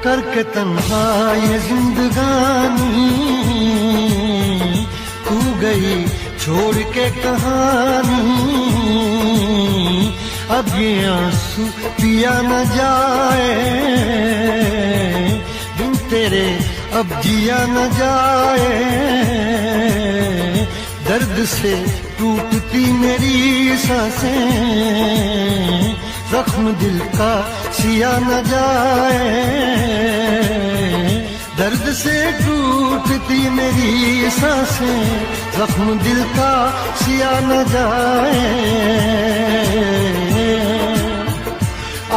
करके तन्हा ये जिंदगानी, तू गई छोड़ के कहानी। अब ये आंसू पिया न जाए, बिन तेरे अब जिया न जाए। दर्द से टूटती मेरी सांसें, जख्म दिल का सिया न जाए। दर्द से टूटती मेरी सांसें, जख्म दिल का सिया न जाए।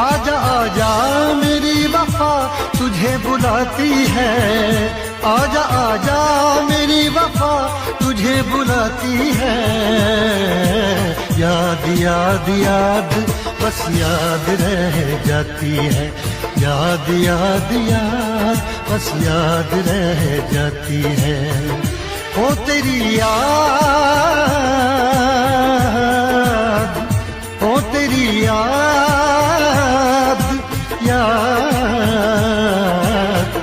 आजा आजा मेरी वफा तुझे बुलाती है, आजा आजा मेरी वफा तुझे बुलाती है। याद याद याद बस याद रह जाती है, याद याद याद बस याद रह जाती है। ओ तेरी याद, ओ तेरी याद, याद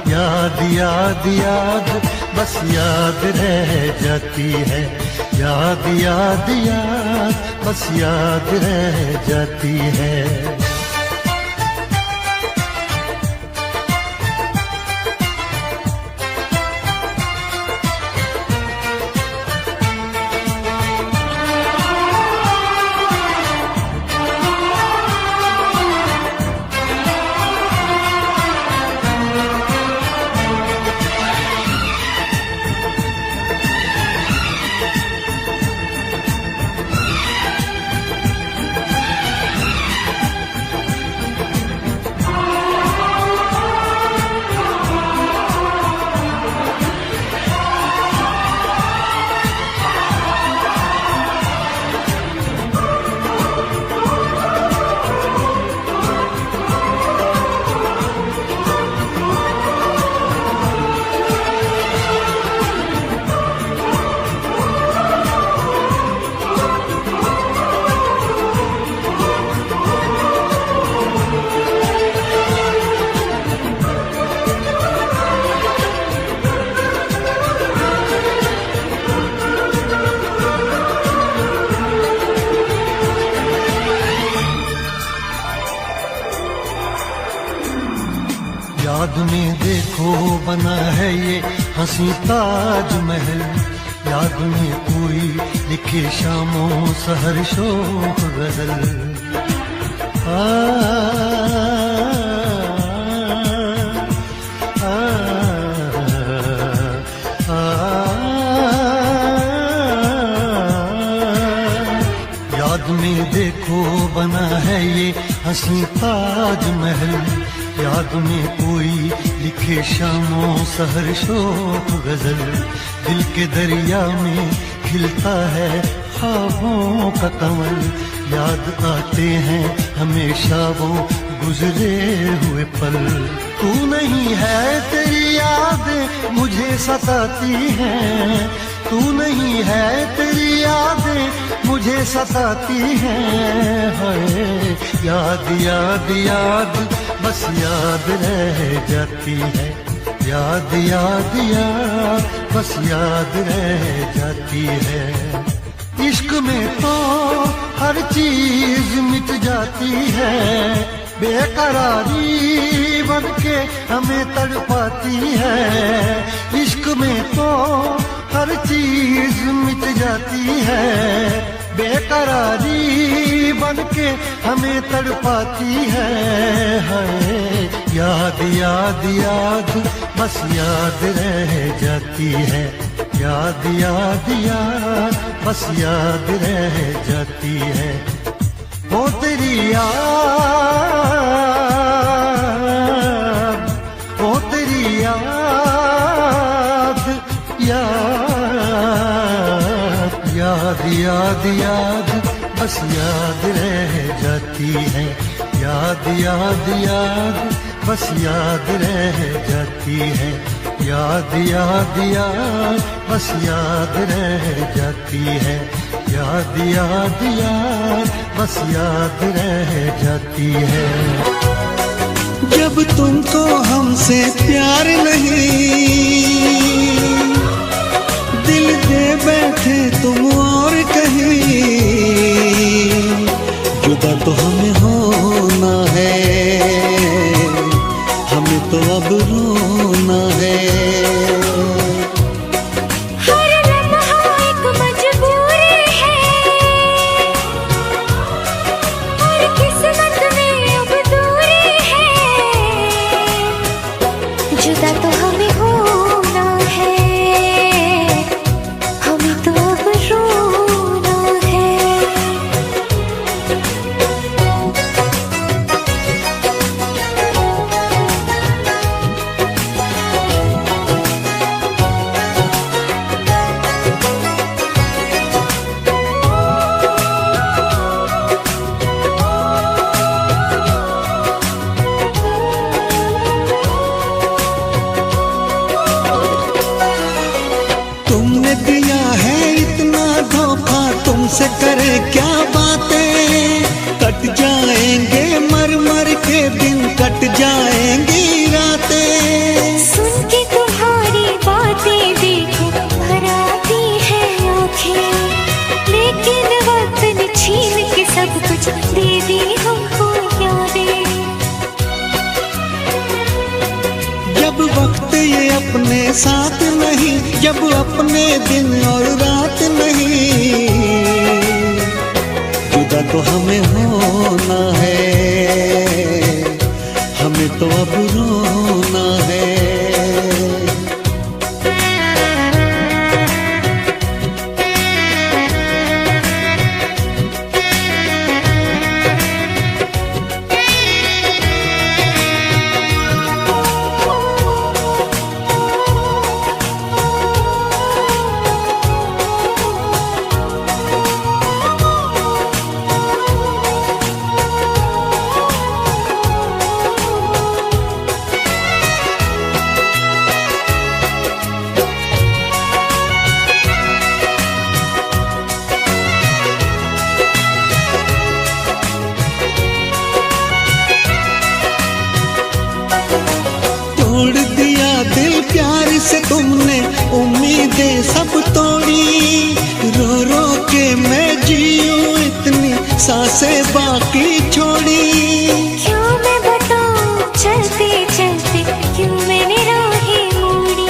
याद याद याद बस याद रह जाती है, याद याद याद बस याद रह जाती है। याद में देखो बना है ये हंसी ताजमहल, याद में कोई लिखे शामों सहर शोक गजल। याद में देखो बना है ये हंसी ताजमहल, याद में कोई लिखे शामों सहर शोक गजल। दिल के दरिया में खिलता है ख्वाबों का कमल, याद आते हैं हमेशा वो गुजरे हुए पल। तू नहीं है तेरी यादें मुझे सताती हैं, तू नहीं है तेरी यादें मुझे सताती हैं। हाय याद याद याद बस याद रह जाती है, याद याद याद बस याद रह जाती है। इश्क में तो हर चीज मिट जाती है, बेकरारी बनके हमें तड़पाती है। इश्क में तो हर चीज मिट जाती है, बेकरारी बनके हमें तड़पाती है। हाय याद याद याद बस याद रह जाती है, याद याद याद बस याद रह जाती है। ओ तेरी याद, ओ तेरी याद, याद याद याद बस याद रह जाती है, याद याद याद बस याद रह जाती है। याद याद याद बस याद रह जाती है, याद याद याद बस याद रह जाती है। जब तुमको हमसे प्यार नहीं, दिल दे बैठे तुम और कहीं, जुदा तो हमें होना है, हमें तो अब रोना है। हर लम्हा एक मजबूरी है, और किस्मत में अब दूरी है, जुदा तो हमें होना है, हमें तो अब रोना है। तुमने दिया है इतना धोखा, तुमसे करे क्या बातें, कट जाएंगे मर मर के दिन, कट जाएंगी रातें। सुन के तुम्हारी बातें देखो भर आती है आँखें, लेकिन वक्त ने छीन के सब कुछ दे दी हमको यादें। जब वक्त ये अपने साथ नहीं, जब अपने दिन और रात नहीं, जुदा तो हमें होना है, हमें तो अब रोना है। तोड़ दिया दिल प्यार से तुमने, उम्मीदें सब तोड़ी, रो रो के मैं जीऊं इतनी सांसें बाकी छोड़ी। क्यों मैं बताऊं चलते चलते क्यों मैंने राहें मोड़ी,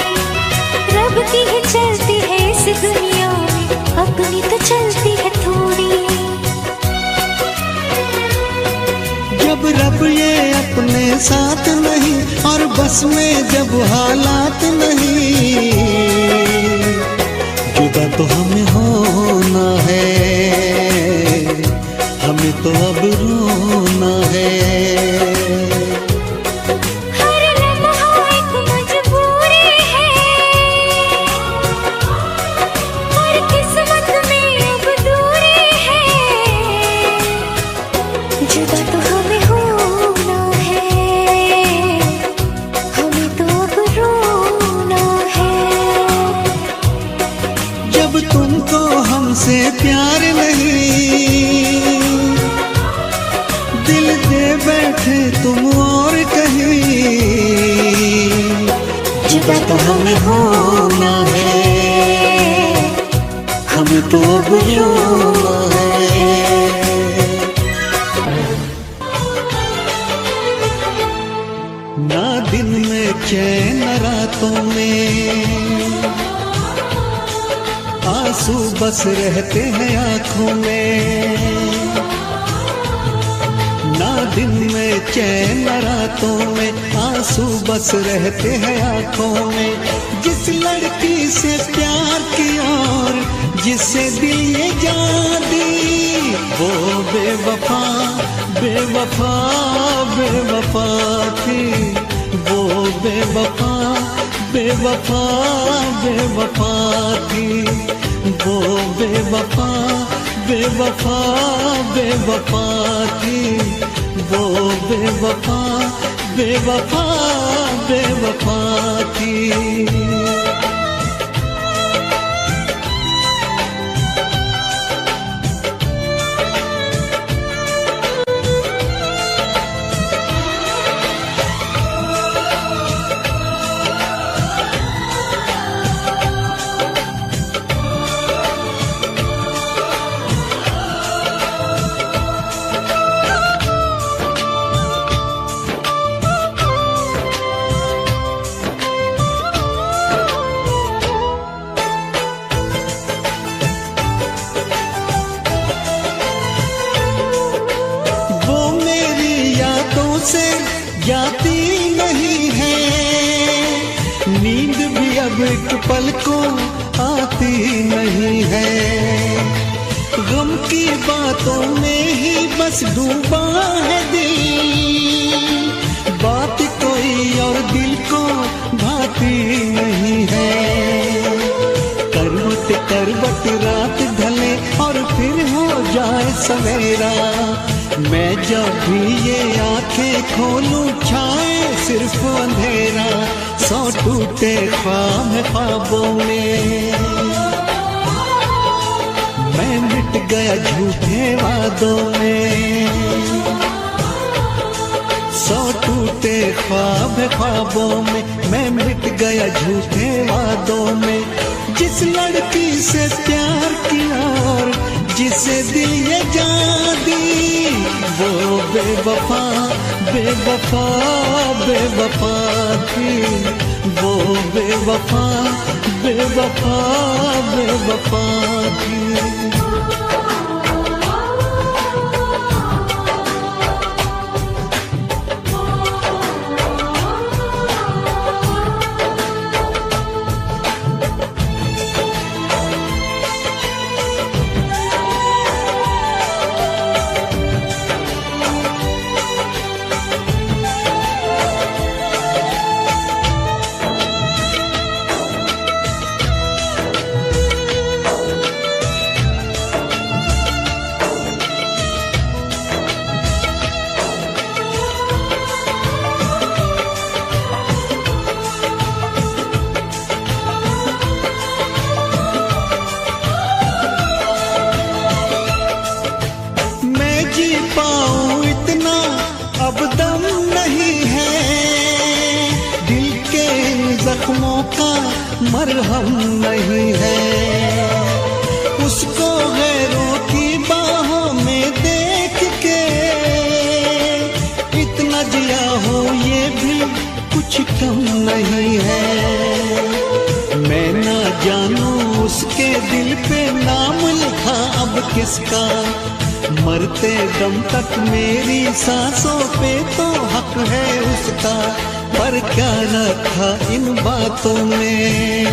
रब की ही चलती है इस दुनिया में, अपनी तो चलती है थोड़ी। जब रब ये अपने साथ नहीं, और बस में जब हालात नहीं, जुदा तो हमें होना है, हमें तो अब रोना है। हर लम्हा एक मजबूरी है, और किस्मत में अब दूरी है, जुदा तो हमें होना है, हमें तो अब रोना है। जब तुमको हमसे प्यार नहीं, दिल दे बैठे तुम और कहीं, जुदा तो हमें होना है, हमें तो अब रोना है। ना दिन में चैन रातों में, आंसू बस रहते हैं आंखों में। ना दिन में चैन रातों में, आंसू बस रहते हैं आंखों में। जिस लड़की से प्यार किया और जिससे दिल ये जान दी, वो बेवफा बेवफा बेवफा थी, वो बेवफा बेवफा बेवफा थी, वो बेवफा बेवफा बेवफा थी, वो बेवफा बेवफा बेवफा थी। से जाती नहीं है, नींद भी अब एक पल को आती नहीं है। गम की बातों में ही बस डूबा है दिल, बात कोई और दिल को भाती नहीं है। करवट करवट रात ढले और फिर हो जाए सवेरा, मैं जब भी ये आंखें खोलूं छाए सिर्फ अंधेरा। सौ टूटे ख्वाब ख्वाबों में मैं मिट गया झूठे वादों में, सौ टूटे ख्वाब ख्वाबों में मैं मिट गया झूठे वादों में। जिस लड़की से प्यार किया और जिसे दिल ये जान दी, वो बेवफा बेवफा बेवफा थी, वो बेवफा बेवफा बेवफा थी। पाऊं इतना अब दम नहीं है, दिल के जख्मों का मरहम नहीं है। उसको गैरों की बाहों में देख के इतना जिया हो ये भी कुछ कम नहीं है। मैं ना जानूं उसके दिल पे नाम लिखा अब किसका, मरते दम तक मेरी सांसों पे तो हक है उसका। पर क्या रखा इन बातों में,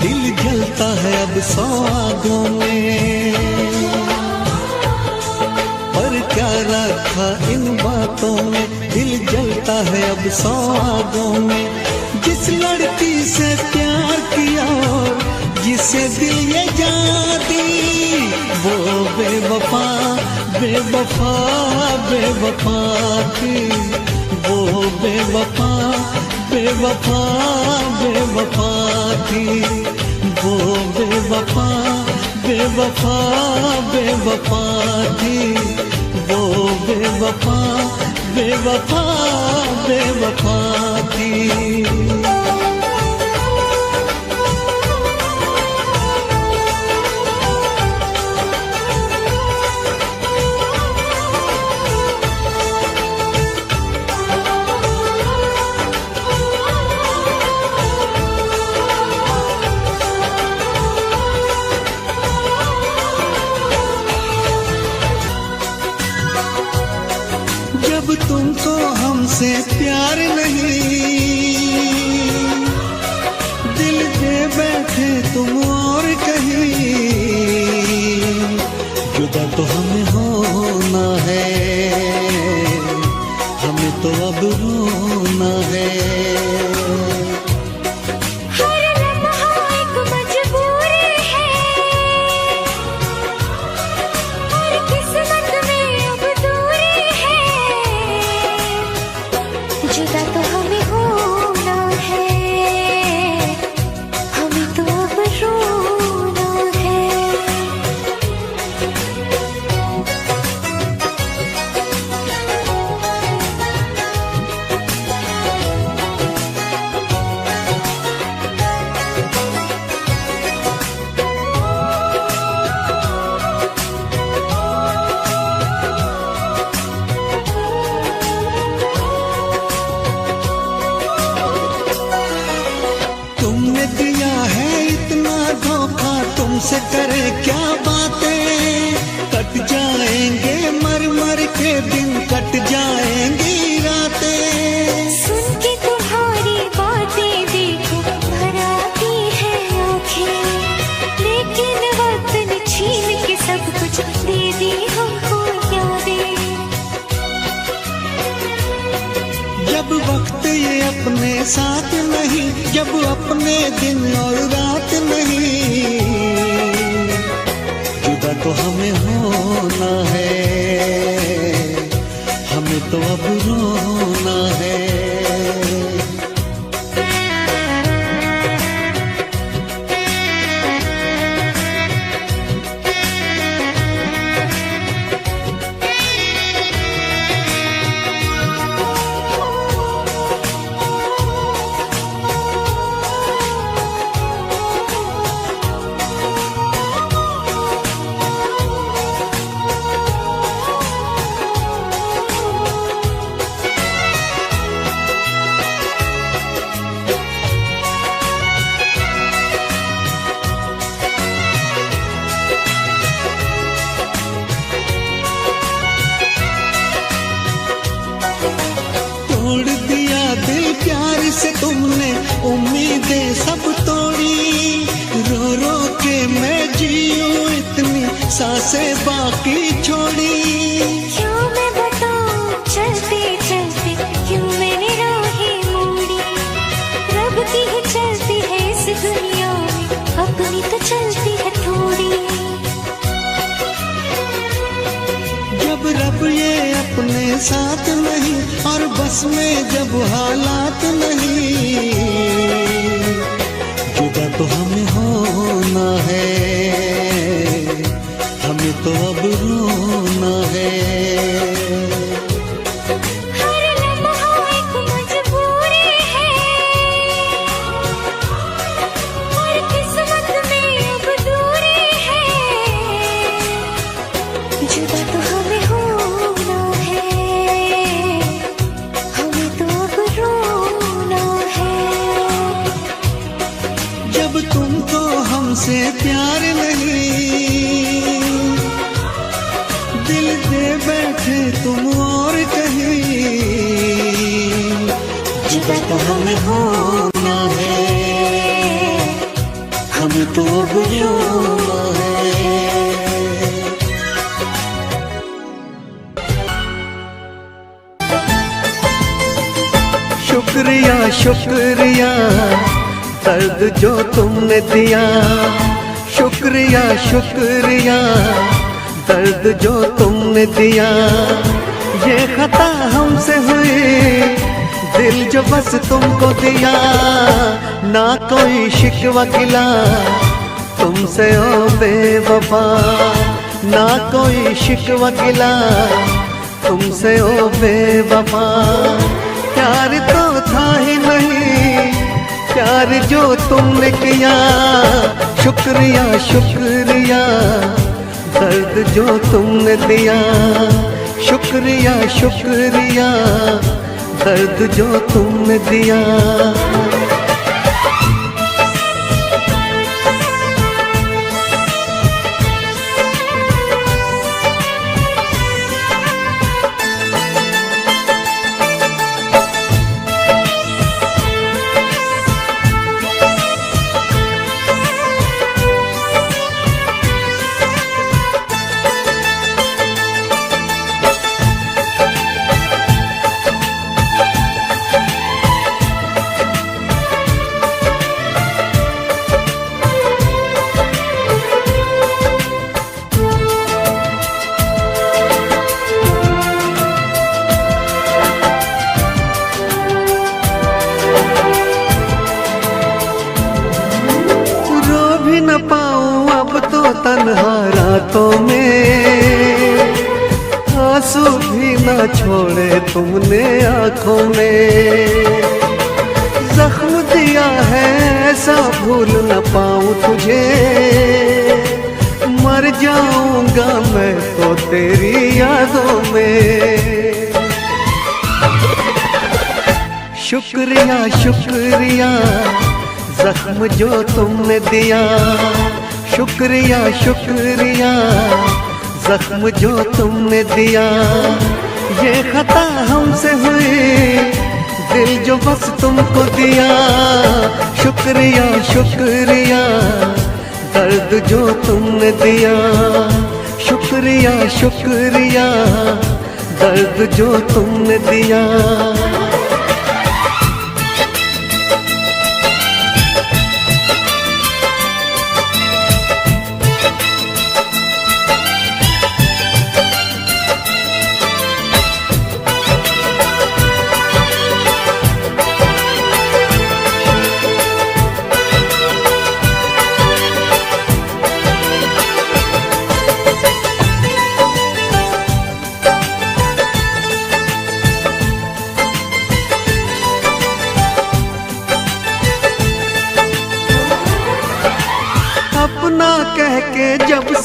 दिल जलता है अब सौ आगों में। पर क्या रखा इन बातों में, दिल जलता है अब सौ आगों में। जिस लड़की से प्यार किया और जिसे दिल ये जान दी, वो बेवफा बेवफा बेवफा थी, वो बेवफा बेवफा बेवफा थी, वो बेवफा बेवफा बेवफा थी, वो बेवफा बेवफा बेवफा थी। जब तुमको हमसे प्यार नहीं, दिल दे बैठे तुम और कहीं, जुदा तो हमें होना है, हमें तो अब रोना है। जुदा तो हमें होना है, हमें तो अब रोना है। साथ नहीं, जब अपने दिन और रात नहीं, जुदा तो हमें होना है, हमें तो अब रोना है। तोड़ दिया दिल प्यार से तुमने, उम्मीदें सब तोड़ी, रो रो के मैं जीऊं इतनी सांसें बाकी छोड़ी। क्यों मैं बताऊं चलते चलते क्यों मैंने राहें मोड़ी, रब की ही चलती है इस दुनिया में, अपनी तो चलती है थोड़ी। जब रब ये अपने साथ नहीं और बस में जब हालात नहीं, जुदा तो हमें होना है, हमें तो अब रोना है। हर लम्हा एक मजबूरी है, और किस्मत में अब दूरी है, जुदा तो हमें होना है, हमें तो अब रोना है। जब तुमको हमसे प्यार नहीं, दिल दे बैठे तुम और कहीं, जुदा तो हमें होना है, हमें तो अब रोना है। शुक्रिया शुक्रिया दर्द जो तुमने दिया, शुक्रिया शुक्रिया दर्द जो तुमने दिया। ये खता हमसे हुई, दिल जो बस तुमको दिया, ना कोई शिकवा गिला तुमसे ओ बेवफा, ना कोई शिकवा गिला तुमसे ओ बेवफा। प्यार तो था ही नहीं, प्यार जो तुमने किया, शुक्रिया शुक्रिया दर्द जो तुमने दिया, शुक्रिया शुक्रिया दर्द जो तुमने दिया। न पाऊं अब तो तन्हा रातों में, आंसू भी न छोड़े तुमने आंखों में। जख्म दिया है ऐसा भूल न पाऊं तुझे, मर जाऊंगा मैं तो तेरी यादों में। शुक्रिया शुक्रिया जख्म जो तुमने दिया, शुक्रिया शुक्रिया जख्म जो तुमने दिया। ये खता हमसे हुई, दिल जो बस तुमको दिया। शुक्रिया शुक्रिया दर्द जो तुमने दिया, शुक्रिया शुक्रिया दर्द जो तुमने दिया।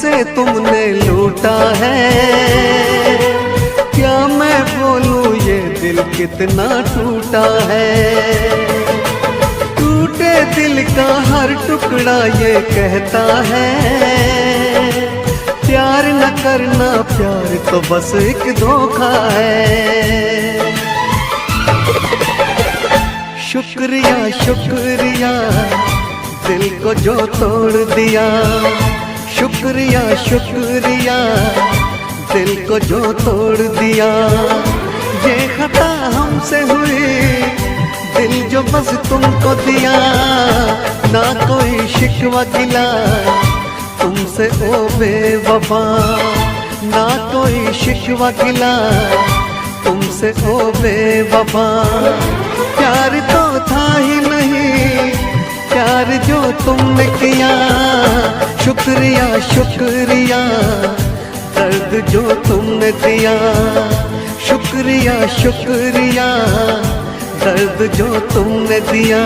हमसे तुमने लूटा है। क्या मैं बोलूं ये दिल कितना टूटा है। टूटे दिल का हर टुकड़ा ये कहता है, प्यार न करना, प्यार तो बस एक धोखा है। शुक्रिया शुक्रिया दिल को जो तोड़ दिया, शुक्रिया शुक्रिया दिल को जो तोड़ दिया। ये खता हमसे हुई, दिल जो बस तुमको दिया। ना कोई शिकवा गिला तुमसे ओ बेवफा, ना कोई शिकवा गिला तुमसे ओ बेवफा। प्यार तो था ही नहीं, प्यार जो तुमने किया। शुक्रिया शुक्रिया दर्द जो तुमने दिया। शुक्रिया शुक्रिया दर्द जो तुमने दिया।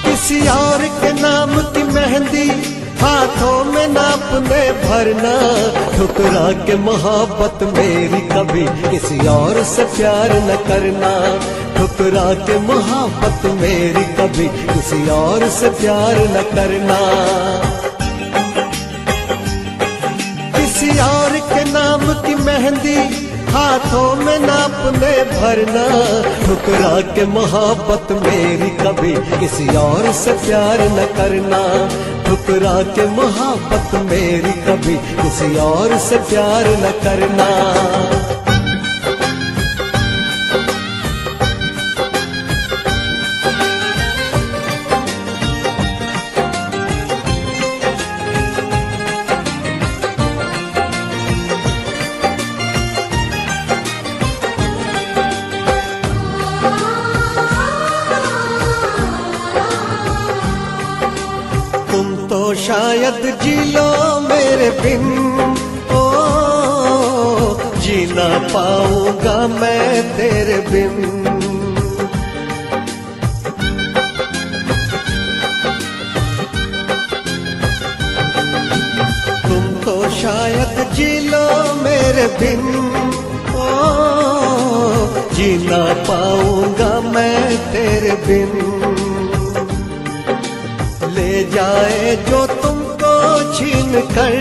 किसी और के नाम की मेहंदी हाथों में नापने भरना। ठुकरा के मोहब्बत मेरी कभी किसी और से प्यार न करना। ठुकरा के मोहब्बत मेरी कभी किसी और से प्यार न करना। किसी और के नाम की मेहंदी हाथों में नापने भरना। ठुकरा के मोहब्बत मेरी कभी किसी और से प्यार न करना। ठुकरा के मोहब्बत मेरी कभी किसी और से प्यार न करना। तो शायद जी लो मेरे बिन, ओ जी ना पाऊंगा मैं तेरे बिन। तुम तो शायद जी लो मेरे बिन, ओ जी ना पाऊंगा मैं तेरे बिन। ले जाए जो तुमको छीन कर,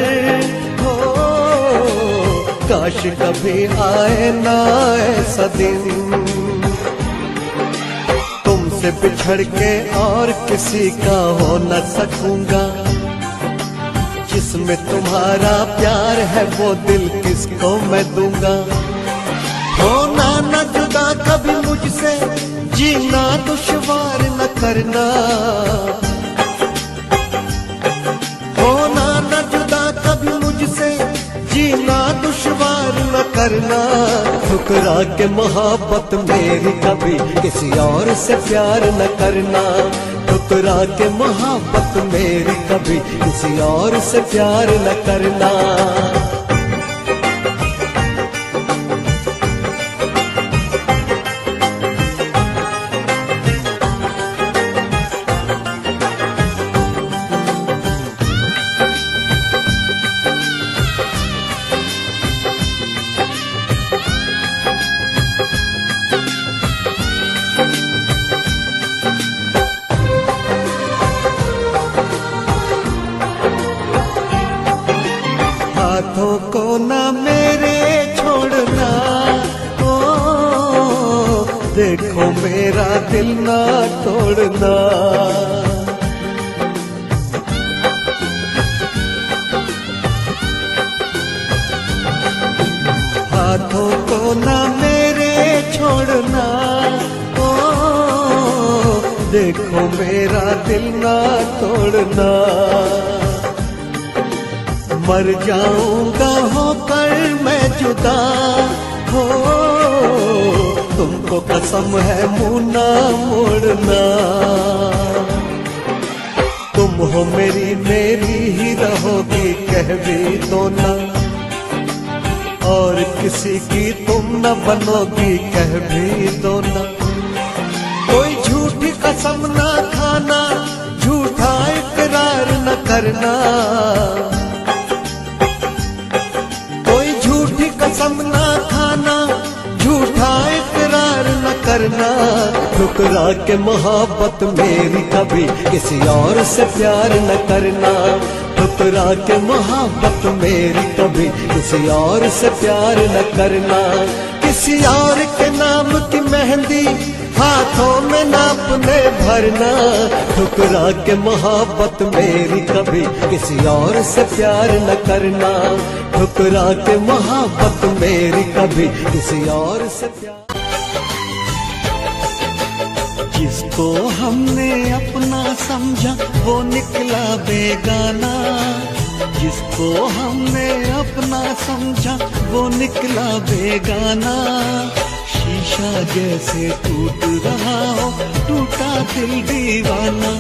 हो काश कभी आए ना ऐसा दिन। तुमसे बिछड़ के और किसी का हो न सकूंगा। जिसमें तुम्हारा प्यार है वो दिल किसको मैं दूंगा। होना न जुदा कभी मुझसे, जीना दुश्वार न करना। जीना दुश्वार न करना। ठुकरा के मोहब्बत मेरी कभी किसी और से प्यार न करना। ठुकरा के मोहब्बत मेरी कभी किसी और से प्यार न करना। हाथों को ना मेरे छोड़ना, ओ देखो मेरा दिल ना तोड़ना। हाथों को ना मेरे छोड़ना, ओ देखो मेरा दिल ना तोड़ना। मर जाऊंगा होकर मैं जुदा, हो तुमको कसम है मुंह ना मोड़ना। तुम हो मेरी मेरी ही रहोगी कह भी दो ना, और किसी की तुम न बनोगी कह भी दो ना। कोई झूठी कसम ना खाना, झूठा इकरार न करना, कोई झूठी कसम ना खाना, झूठा इकरार न करना। ठुकरा के मोहब्बत मेरी कभी किसी और से प्यार न करना, ठुकरा के मोहब्बत मेरी कभी किसी और से प्यार न करना। किसी और के नाम की मेहंदी हाथों में ना अपने भरना, ठुकरा के मोहब्बत मेरी कभी किसी और से प्यार न करना, ठुकरा के मोहब्बत मेरी कभी किसी और से प्यार। जिसको हमने अपना समझा वो निकला बेगाना, जिसको हमने अपना समझा वो निकला बेगाना। शीशा जैसे टूट रहा हो टूटा दिल दीवाना,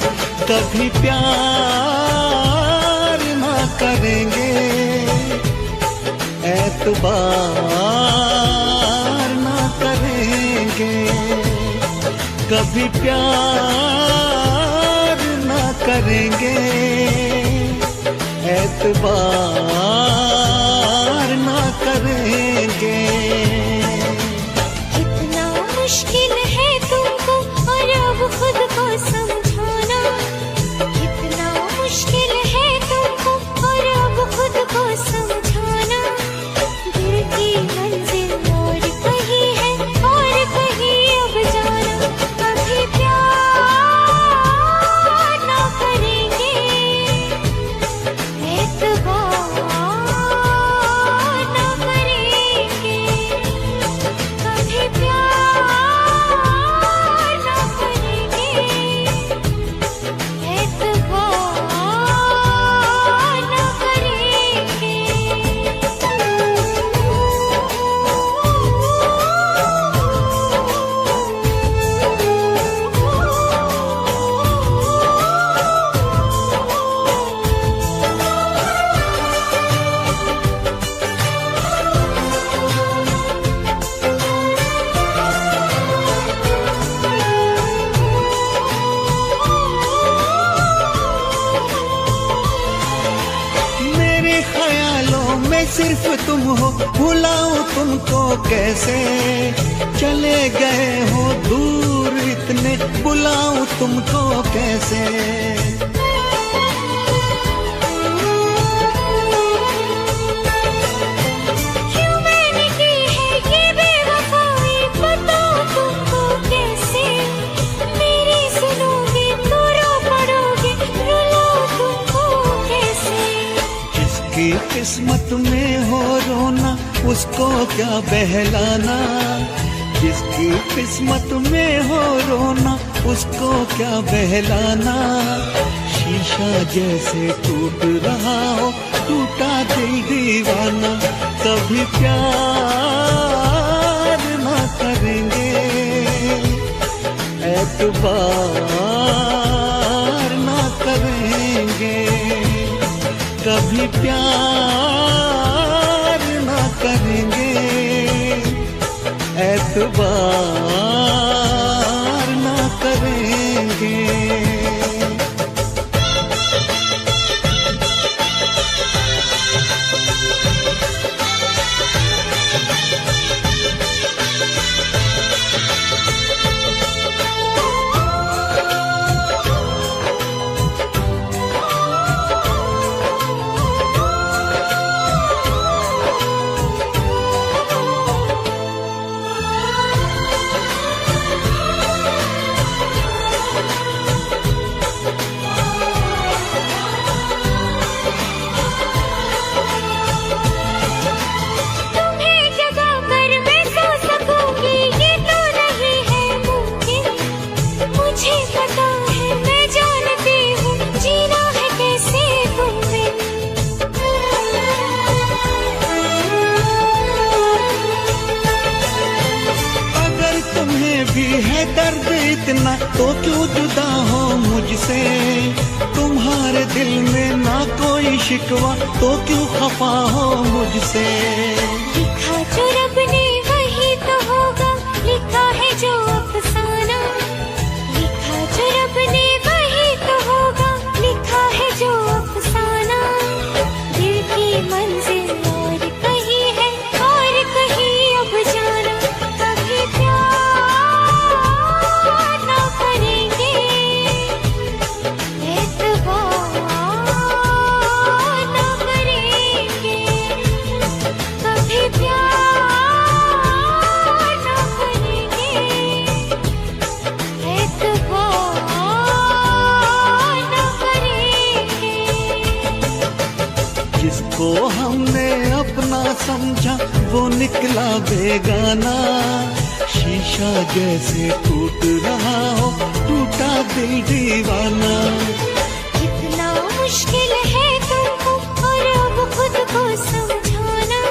कभी प्यार ना करेंगे, एतबार ना करेंगे, कभी प्यार ना करेंगे, एतबार ना करेंगे। मुश्किल है तुमको और अब खुद को समझाना, कितना मुश्किल है तुमको और अब खुद को समझाना। दिल की मंजिल और कहीं है और कहीं अब जाना, कभी प्यार ना करेंगे, एतबार ना करेंगे, कभी प्यार सिर्फ तुम हो, भुलाऊं तुमको कैसे, चले गए हो दूर इतने, बुलाऊं तुमको कैसे। क्यों मैंने की है ये बेवफाई, बताओ तुमको कैसे। मेरी सुनोगे तो रो पड़ोगे, रुलाऊं तुमको कैसे। जिसकी किस्मत में हो रोना उसको क्या बहलाना, जिसकी किस्मत में हो रोना उसको क्या बहलाना। शीशा जैसे टूट रहा हो टूटा दिल दीवाना, कभी प्यार ना करेंगे, एतबार ना करेंगे, कभी प्यार ना करेंगे, एतबार ना करेंगे। दर्द इतना तो क्यों जुदा हो मुझसे, तुम्हारे कोई शिकवा तो क्यों खफा हो मुझसे। लिखा जो रब ने वही तो होगा, लिखा है जो अफसाना। लिखा जो रब ने वही तो होगा, लिखा है जो अफसाना। दिल की मंजिल और कहीं है और कहीं अब जाना। कभी प्यार ना करेंगे, एतबार ना करेंगे। कभी प्यार ना करेंगे, एतबार ना करेंगे। जिसको हमने अपना समझा वो निकला बेगाना। शीशा जैसे टूट रहा हो, टूटा दिल दीवाना। कितना मुश्किल है तुमको और अब खुद को समझाना।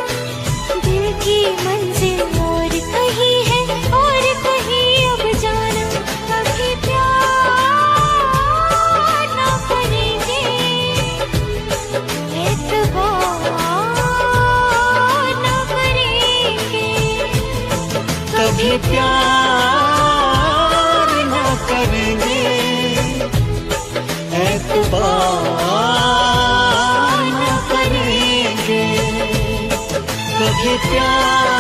दिल की मंजिल और कहीं है और कहीं अब जाना। कभी प्यार ना करेंगे, एतबार ना करेंगे। कभी प्यार ना करेंगे, एतबार ना करेंगे। कभी प्यार